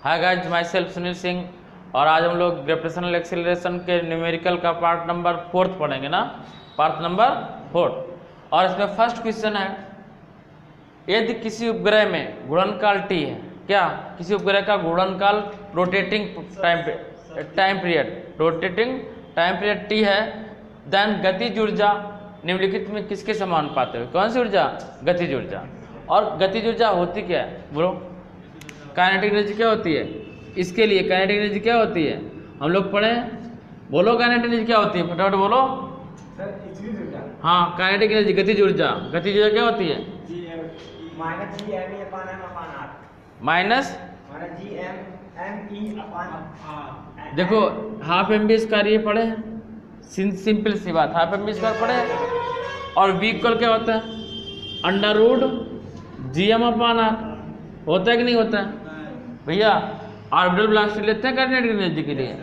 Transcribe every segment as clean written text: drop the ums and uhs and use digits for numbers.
Hi guys, my self Sunil Singh. और आज हम लोग ग्रेविटेशनल एक्सीलरेशन के न्यूमेरिकल का पार्ट नंबर 4 पढ़ेंगे ना, पार्ट नंबर 4। और इसमें फर्स्ट क्वेश्चन है, यदि किसी उपग्रह में गुणनकाल टी है, क्या किसी उपग्रह का गुणनकाल रोटेटिंग टाइम पीरियड टी है, देन गतिज ऊर्जा निम्नलिखित में किसके समानुपाती है? कौन सी ऊर्जा? गतिज ऊर्जा। और गतिज ऊर्जा होती क्या है बोलो? काइनेटिक एनर्जी क्या होती है? इसके लिए काइनेटिक एनर्जी क्या होती है हम लोग पढ़े, बोलो काइनेटिक एनर्जी क्या होती है, फटाफट बोलो। हाँ, काइनेटिक एनर्जी गतिज ऊर्जा। गतिज ऊर्जा क्या होती है? देखो हाफ एम बी स्क्वायर ये पढ़े, सिंपल सी बात, हाफ एम बी स्क्वायर पढ़े। और v इक्वल क्या होता है? Under root GM/r। होता है कि नहीं होता है भैया? ऑर्बिटल वेलोसिटी लेते हैं काइनेटिक एनर्जी के लिए,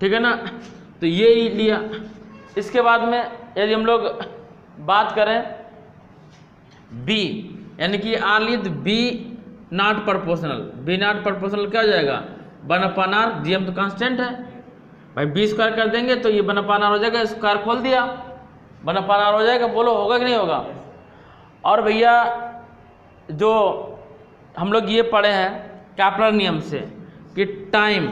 ठीक है ना? तो ये ही लिया। इसके बाद में यदि हम लोग बात करें b, यानी कि आर लिए तो b नॉट प्रोपोर्शनल क्या हो जाएगा? 1/r। GM तो कांस्टेंट है भाई, b स्क्वायर कर देंगे तो ये 1/r हो जाएगा, स्क्वायर खोल दिया 1/r हो जाएगा। बोलो होगा कि नहीं होगा? और भैया जो हम लोग ये पढ़े हैं कैपलर नियम से कि टाइम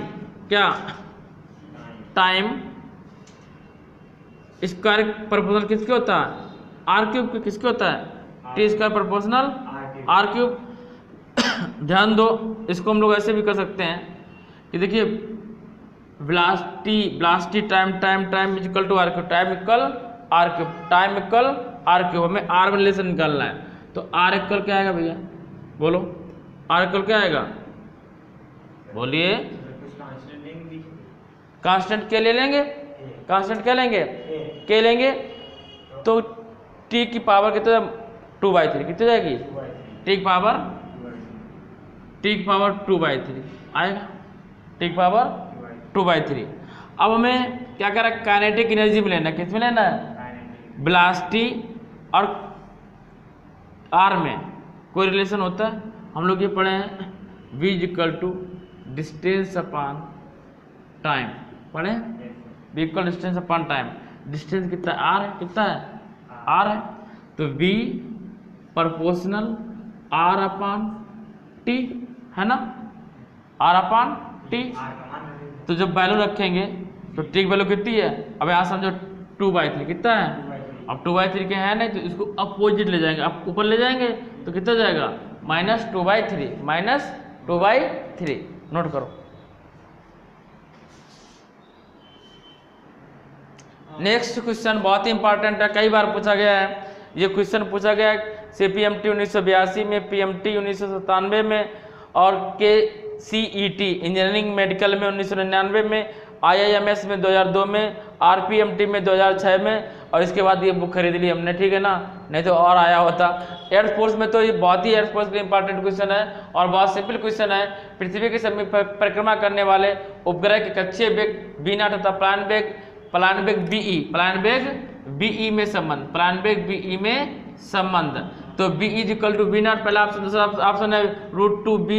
स्क्वायर प्रोपोर्शनल किसके होता है? r³ किसके होता है? t square proportional r³। ध्यान दो, इसको हम लोग ऐसे भी कर सकते हैं कि देखिए velocity time equal to r³, time equal r³। हमें r में रिलेशन निकालना है, तो r इक्वल क्या आएगा भैया? बोलो r इक्वल क्या आएगा? बोलिए। कांस्टेंट के ले लेंगे, कांस्टेंट क्या लेंगे? के लेंगे तो t की पावर कितना? 2/3 कितनी जाएगी? t की पावर 2/3 आएगा, t की पावर 2/3। अब हमें क्या कर रहा है? काइनेटिक एनर्जी में लेना है। किस में लेना है? वेलोसिटी और r में कोई रिलेशन होता है? हम लोग ये पढ़े हैं v equal to distance upon time, पढ़े v equal distance upon time. Distance कितना r है? कितना है? r है, तो v प्रोपोर्शनल r/t है ना, r/t। तो जब वैल्यू रखेंगे तो t की वैल्यू कितनी है? अब यहाँ समझो 2/3 कितना है? अब 2/3 के है नहीं तो इसको अपोजिट ले जाएंगे, अब ऊपर ले जाएंगे तो कितना जाएगा? -2/3 नोट करो। नेक्स्ट क्वेश्चन बहुत ही इंपॉर्टेंट है, कई बार पूछा गया है। ये क्वेश्चन पूछा गया है CPMT 1982 में, PMT 1997 में, और KCET इंजीनियरिंग मेडिकल में 1999 में, IIMS में 2002 में, RPMT में 2006 में। और इसके बाद ये बुक खरीद ली हमने, ठीक है ना, नहीं तो और आया होता। एयरफोर्स में तो ये बहुत ही एयरफोर्स के इंपॉर्टेंट क्वेश्चन है और बहुत सिंपल क्वेश्चन है। पृथ्वी के समीप परिक्रमा करने वाले उपग्रह के कक्षीय वेग v0 तथा प्लान वेग BE में संबंध, तो BE इक्वल टू V0 पहला ऑप्शन, दूसरा ऑप्शन है √2b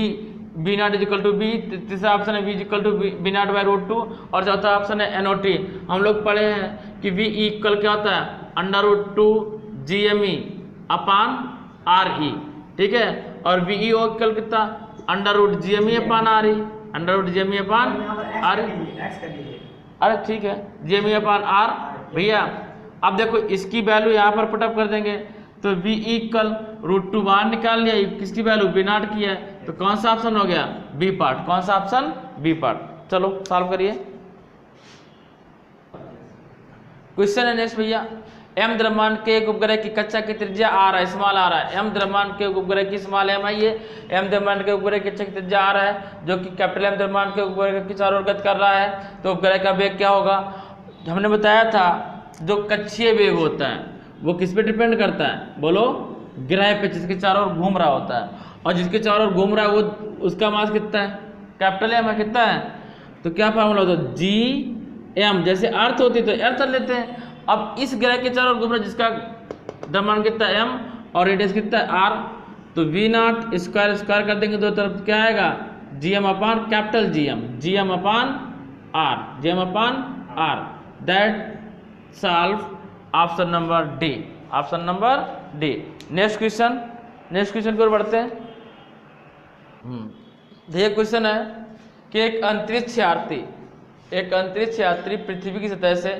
V0 equal to b, तीसरा ऑप्शन है v इक्वल टू V0/√2, और चौथा ऑप्शन है NOT। हम लोग पढ़े हैं कि v इक्वल क्या होता है? √2 GME/RE, ठीक है। और VE इक्वल कितना? √2 GME/RE, अरे ठीक है, GME/R। भैया अब देखो इसकी वैल्यू यहाँ पर पुटअप कर देंगे तो v इक्वल √2 बाहर निकाल लिया, किसकी वैल्यू? V0 की है, तो कौन सा ऑप्शन हो गया? B part. कौन सा ऑप्शन? B part. चलो सॉल्व करिए। क्वेश्चन है नेक्स्ट भैया, m द्रव्यमान के एक उपग्रह की कक्षा की त्रिज्या r है, स्मॉल r है। m द्रव्यमान के उपग्रह की स्मॉल m है, ये m द्रव्यमान के उपग्रह की कक्षा की त्रिज्या r है, जो कि कैपिटल M द्रव्यमान के उपग्रह की चारों ओर गति कर रहा है। तो उपग्रह का वेग क्या होगा? हमने बताया था जो कक्षीय वेग होता है वो किस पे डिपेंड करता है? बोलो, ग्रह पे, जिसके चारों ओर घूम रहा होता है। और जिसके चारों ओर घूम रहा है वो उसका मास कितना है? कैपिटल M है, कितना है? तो क्या फार्मूला होता है? GM, जैसे अर्थ होती है तो अर्थ लेते हैं। अब इस ग्रह के चारों ओर घूम रहा है जिसका द्रव्यमान कितना है? M, और रेडियस कितना है? R, तो V0 स्क्वायर कर देंगे दो तरफ, क्या आएगा? GM upon capital GM upon R that solve option number D. Next question की ओर बढ़ते हैं। ये क्वेश्चन है कि एक अंतरिक्ष यात्री पृथ्वी की सतह से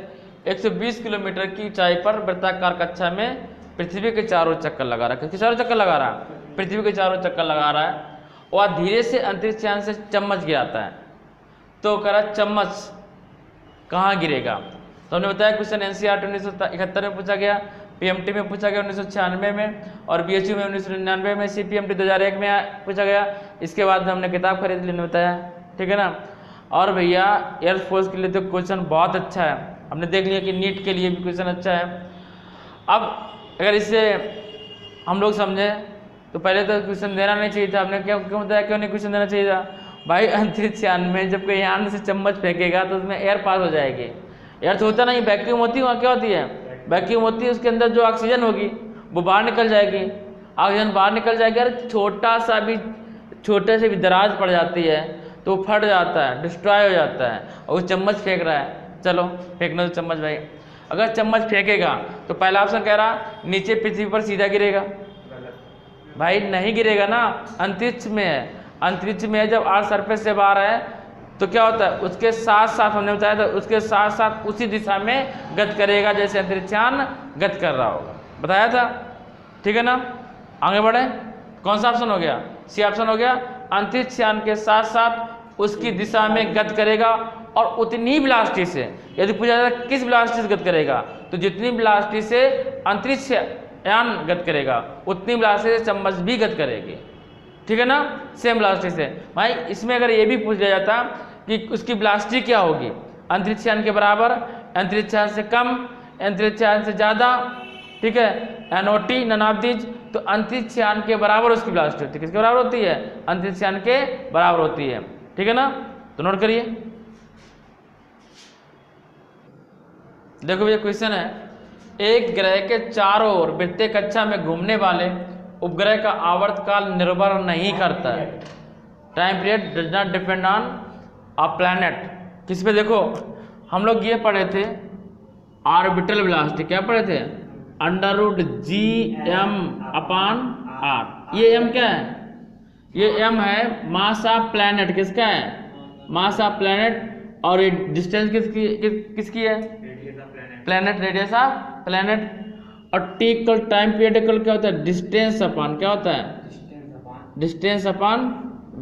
120 किलोमीटर की ऊंचाई पर वृत्ताकार कक्षा में पृथ्वी के चारों चक्कर लगा रहा है। किसके चारों चक्कर लगा रहा है? पृथ्वी के चारों चक्कर लगा रहा है और धीरे से अंतरिक्ष यान से चम्मच गिराता है। तो कह रहा है चम्मच कहाँ गिरेगा? तो हमने बताया क्वेश्चन NCERT 1971 में पूछा गया, PMT में पूछा गया 1996 में, और BHU में 1999 में, CPMT 2001 में पूछा गया। इसके बाद हमने किताब खरीद ली, बताया, ठीक है ना। और भैया एयरफोर्स के लिए तो क्वेश्चन बहुत अच्छा है, हमने देख लिया कि नीट के लिए भी क्वेश्चन अच्छा है। अब अगर इसे हम लोग समझें तो पहले तो क्वेश्चन देना नहीं चाहिए था। हमने क्यों बताया क्यों नहीं क्वेश्चन देना चाहिए था? भाई अंतरिक्ष यान में जब कोई यान से चम्मच फेंकेगा तो उसमें एयर पास हो जाएगी। एयर तो होता नहीं, वैक्यूम होती है। वहाँ क्या होती है? वैक्यूम होती है, उसके अंदर जो ऑक्सीजन होगी वो बाहर निकल जाएगी। ऑक्सीजन बाहर निकल जाएगी, अरे छोटे से भी दराज पड़ जाती है तो फट जाता है, डिस्ट्रॉय हो जाता है, और वो चम्मच फेंक रहा है। चलो फेंकना तो चम्मच भाई, अगर चम्मच फेंकेगा तो पहला ऑप्शन कह रहा नीचे पृथ्वी पर सीधा गिरेगा। भाई नहीं गिरेगा ना, अंतरिक्ष में है। अंतरिक्ष में जब अर्थ सरफेस से बाहर है तो क्या होता है, उसके साथ साथ हमने बताया था, उसके साथ साथ उसी दिशा में गति करेगा जैसे अंतरिक्षयान गति कर रहा होगा, बताया था, ठीक है ना। आगे बढ़े, कौन सा ऑप्शन हो गया? सी ऑप्शन हो गया। अंतरिक्षयान के साथ साथ उसकी दिशा में गति करेगा और उतनी वेलोसिटी से, यदि पूछा जाए किस वेलोसिटी से गति करेगा, तो जितनी वेलोसिटी से अंतरिक्ष यान गति करेगा उतनी वेलोसिटी से चम्मच भी गति करेगी, ठीक है ना, सेम वेलोसिटी से। भाई इसमें अगर ये भी पूछ लिया जाता कि उसकी वेलोसिटी क्या होगी, अंतरिक्ष यान के बराबर, अंतरिक्ष यान से कम, अंतरिक्ष यान से ज़्यादा, ठीक है, NOT नन ऑफ दीज, तो अंतरिक्ष यान के बराबर उसकी वेलोसिटी होती है। किसके बराबर होती है? अंतरिक्ष यान के बराबर होती है, ठीक है ना। तो नोट करिए, देखो ये क्वेश्चन है, एक ग्रह के चारों ओर वृत्तीय कक्षा में घूमने वाले उपग्रह का आवर्तकाल निर्भर नहीं करता है। Time period does not depend on a planet. किस पे? देखो हम लोग ये पढ़े थे ऑर्बिटल वेलोसिटी, क्या पढ़े थे? √GM अपान R। ये M क्या है? ये M है मास ऑफ प्लैनेट। किसका है? Mass of planet. और ये डिस्टेंस किसकी है? Planet, radius of planet. और T equal time period equal क्या होता है? डिस्टेंस अपान क्या होता है? डिस्टेंस अपान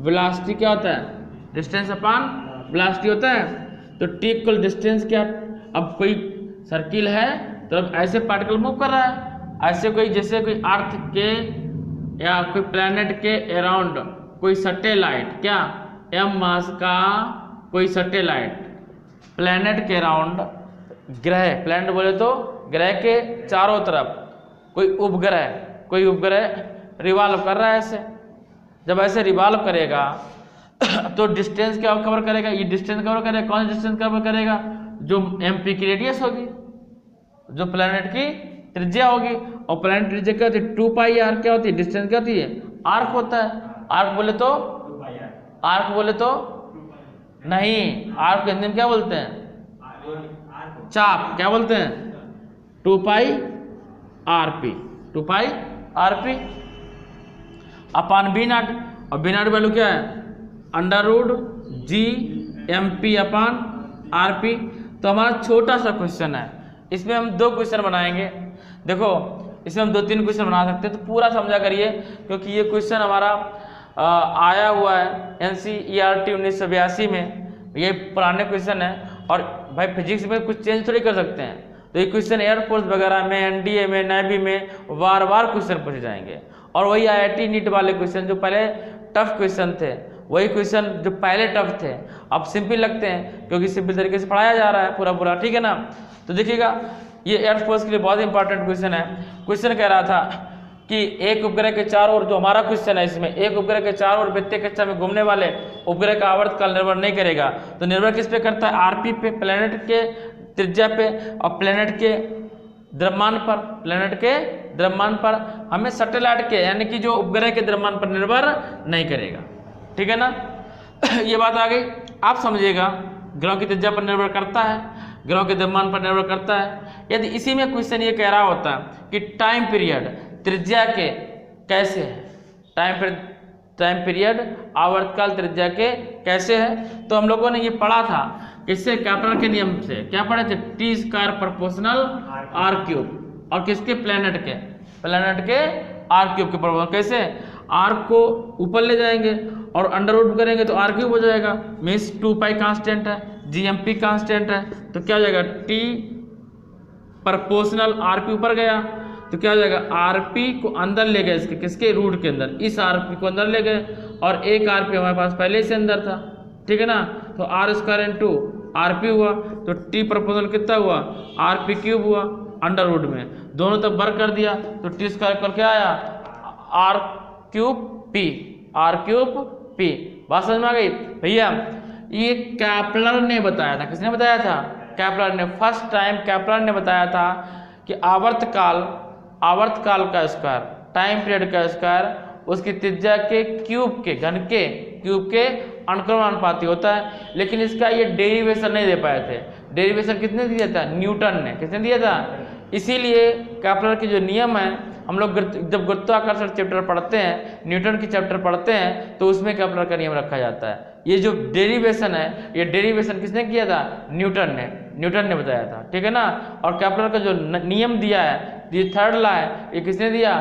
वेलोसिटी क्या होता है? डिस्टेंस अपान वेलोसिटी होता है। तो T इक्वल डिस्टेंस क्या? अब कोई सर्किल है तो अब ऐसे पार्टिकल मूव कर रहा है, ऐसे कोई जैसे कोई अर्थ के या कोई प्लैनेट के अराउंड कोई सैटेलाइट, क्या M मास का कोई सैटेलाइट प्लैनेट के अराउंड, ग्रह, प्लैनेट बोले तो ग्रह के चारों तरफ कोई उपग्रह रिवॉल्व कर रहा है ऐसे। जब ऐसे रिवॉल्व करेगा तो डिस्टेंस क्या कवर करेगा? ये डिस्टेंस कवर करेगा। कौन सा डिस्टेंस कवर करेगा? जो MP की रेडियस होगी, जो प्लैनेट की त्रिज्या होगी। और प्लैनेट त्रिज्या क्या होती है? 2πr। क्या होती है? डिस्टेंस क्या होती है? आर्क होता है। आर्क बोले तो नहीं, आर्क हिंदी में क्या बोलते हैं? चाप। क्या बोलते हैं? 2πrp अपान B0। और B0 वैल्यू क्या है? √GMP अपान RP। तो हमारा छोटा सा क्वेश्चन है, इसमें हम 2 क्वेश्चन बनाएंगे। देखो इसमें हम 2-3 क्वेश्चन बना सकते हैं, तो पूरा समझा करिए क्योंकि ये क्वेश्चन हमारा आया हुआ है NCERT 1982 में। ये पुराने क्वेश्चन है और भाई फिजिक्स में कुछ चेंज थोड़ी कर सकते हैं। तो ये क्वेश्चन एयरफोर्स वगैरह में, NDA में, नेवी में बार बार क्वेश्चन पूछे जाएंगे। और वही IIT नीट वाले क्वेश्चन जो पहले टफ क्वेश्चन थे, वही क्वेश्चन जो पहले टफ थे अब सिंपल लगते हैं क्योंकि सिंपल तरीके से पढ़ाया जा रहा है पूरा, ठीक है ना। तो देखिएगा ये एयरफोर्स के लिए बहुत इंपॉर्टेंट क्वेश्चन है। क्वेश्चन कह रहा था कि एक उपग्रह के चारों ओर, जो हमारा क्वेश्चन है इसमें, एक उपग्रह के चारों ओर वृत्तीय कक्षा में घूमने वाले उपग्रह का आवर्तकाल निर्भर नहीं करेगा। तो निर्भर किस पे करता है? RP पे, प्लैनेट के त्रिज्या पे, और प्लैनेट के द्रव्यमान पर, हमें सैटेलाइट के यानी कि जो उपग्रह के द्रव्यमान पर निर्भर नहीं करेगा, ठीक है ना। ये बात आ गई, आप समझिएगा। ग्रहों की त्रिज्या पर निर्भर करता है, ग्रहों के द्रव्यमान पर निर्भर करता है। यदि इसी में क्वेश्चन ये कह रहा होता कि टाइम पीरियड त्रिज्या के कैसे है, टाइम पीरियड आवर्तकाल त्रिज्या के कैसे है, तो हम लोगों ने ये पढ़ा था किससे, कैप्लर के नियम से। क्या पढ़े थे, T square proportional R cube, और किसके, प्लेनेट के आर क्यूब के प्रोपोर्शनल। कैसे, आर को ऊपर ले जाएंगे और अंडर रूट करेंगे तो आर क्यूब हो जाएगा, मीन्स 2 पाई कांस्टेंट है, जीएमपी कांस्टेंट है, तो क्या हो जाएगा, टी प्रोपोर्शनल आर पी ऊपर गया तो क्या हो जाएगा, आरपी को अंदर ले गए, इसके किसके, रूट के अंदर, इस आरपी को अंदर ले गए, और एक आरपी हमारे पास पहले से अंदर था, ठीक है ना। तो आर स्क्वायर इंटू आरपी हुआ, तो टी प्रोपोर्शनल कितना हुआ, आरपी क्यूब हुआ, अंडर रूट में दोनों तरफ वर्ग कर दिया, तो टी स्क्वायर कर क्या आया, आर क्यूब पी। बात समझ में आ गई भैया। ये कैप्लर ने बताया था, किसने बताया था, कैप्लर ने। फर्स्ट टाइम कैप्लर ने बताया था कि आवर्तकाल का स्क्वायर, टाइम पीरियड का स्क्वायर उसकी त्रिज्या के क्यूब के घन के क्यूब के अनुक्रमानुपाती होता है। लेकिन इसका ये डेरिवेशन नहीं दे पाए थे। डेरिवेशन किसने दिया था, न्यूटन ने। किसने दिया था, इसीलिए कैप्लर के जो नियम है, हम लोग जब गुरुत्वाकर्षण चैप्टर पढ़ते हैं, न्यूटन की चैप्टर पढ़ते हैं, तो उसमें कैप्लर का नियम रखा जाता है। ये जो डेरिवेशन है, ये डेरिवेशन किसने किया था, न्यूटन ने बताया था, ठीक है ना। और कैप्लर का जो नियम दिया है, ये थर्ड लॉ है, ये किसने दिया,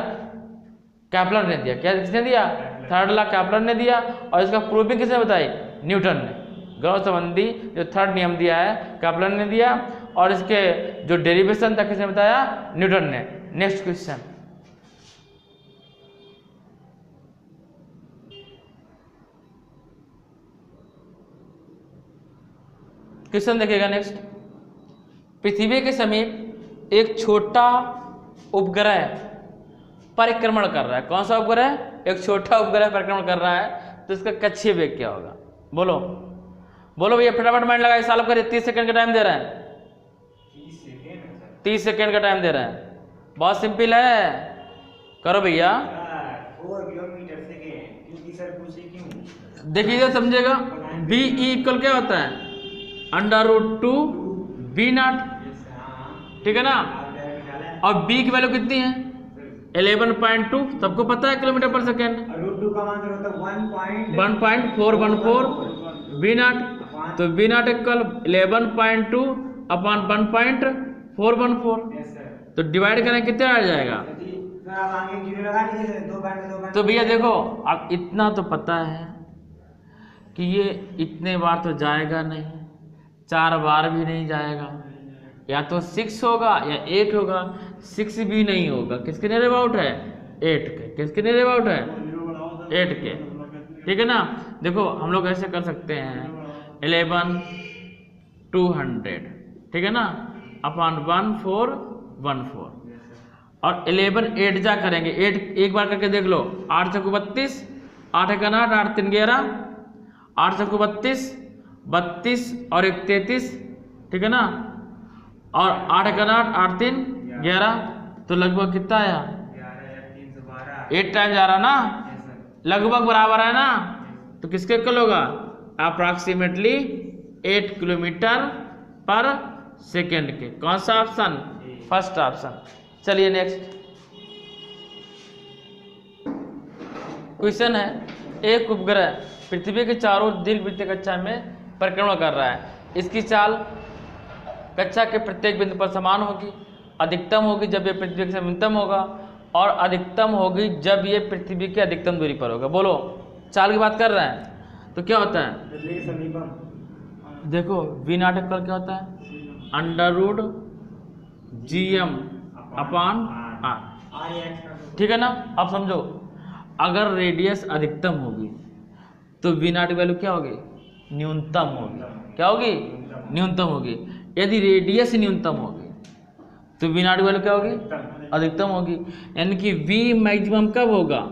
कैप्लर ने दिया। क्या किसने दिया, थर्ड लॉ कैप्लर ने दिया, और इसका प्रूविंग किसने बताई, न्यूटन ने। ग्रह संबंधी जो थर्ड नियम दिया है, कैप्लर ने दिया, और इसके जो डेरिवेशन था किसने बताया, न्यूटन ने। नेक्स्ट क्वेश्चन, देखिएगा नेक्स्ट। पृथ्वी के समीप एक छोटा उपग्रह परिक्रमण कर रहा है। कौन सा उपग्रह, एक छोटा उपग्रह परिक्रमण कर रहा है, तो इसका कक्षीय वेग क्या होगा, बोलो भैया, फटाफट माइंड लगाइए, सॉल्व करिए। 30 सेकंड का टाइम दे रहे हैं, 30 सेकंड का टाइम दे रहे हैं, बहुत सिंपल है, करो भैया। 4 किलोमीटर सेकेंड, क्योंकि सर पूछे क्यों, देखिए समझेगा। बी इक्वल क्या होता है, √2 V0, ठीक है ना। और बी की वैल्यू कितनी है, 11.2, सबको पता है, किलोमीटर पर सेकेंड। √2 का मान होता है 1.414 V0, तो V0 इक्वल 11.2 अपॉन 1.414, तो डिवाइड करें कितने आ जाएगा। तो भैया देखो, अब इतना तो पता है कि ये इतने बार तो जाएगा नहीं, 4 बार भी नहीं जाएगा, या तो 6 होगा या 8 होगा। 6 भी नहीं होगा, किसके नियर अबाउट है, 8 के। किसके नियर अबाउट है, 8 के, ठीक है ना। देखो हम लोग ऐसे कर सकते हैं, 11/200, ठीक है ना, अपॉन 1414, और 11 8 जा करेंगे, 8 एक बार करके देख लो। 8 चौको 32, 8 एक 8, 8 3 11, 8 चौको 32, 32 और 1 33, ठीक है ना, और 8 एक 8, 8 3 11, तो लगभग कितना आया, 8 टाइम जा रहा ना, लगभग बराबर है ना। तो किसके इक्वल होगा, अप्रॉक्सीमेटली 8 किलोमीटर पर सेकेंड के। कौन सा ऑप्शन, फर्स्ट ऑप्शन। चलिए नेक्स्ट क्वेश्चन है, एक उपग्रह पृथ्वी के चारों दीर्घवृत्तीय कक्षा में परिक्रमण कर रहा है। इसकी चाल कक्षा के प्रत्येक बिंदु पर समान होगी। अधिकतम होगी जब ये पृथ्वी से न्यूनतम होगा, और अधिकतम होगी जब ये पृथ्वी की अधिकतम दूरी पर होगा। बोलो, चाल की बात कर रहे हैं, तो क्या होता है, देखो V0 इक्वल क्या होता है, √GM अपॉन R, ठीक है ना। अब समझो, अगर रेडियस अधिकतम होगी तो V0 की वैल्यू क्या होगी, न्यूनतम होगी। क्या होगी, न्यूनतम होगी। यदि रेडियस न्यूनतम होगी तो V0 की वैल्यू क्या होगी, अधिकतम होगी। यानी कि V मैक्सिमम कब होगा,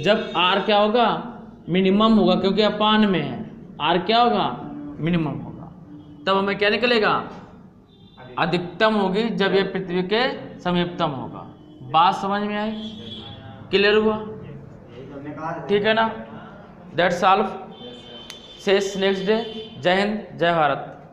जब R क्या होगा, मिनिमम होगा, क्योंकि अपान में है, R क्या होगा, मिनिमम होगा। तब हमें क्या निकलेगा, अधिकतम होगी जब ये पृथ्वी के समीपतम होगा। बात समझ में आई, क्लियर हुआ, ठीक है ना। That's solve. शेष नेक्स्ट डे। जय हिंद, जय भारत।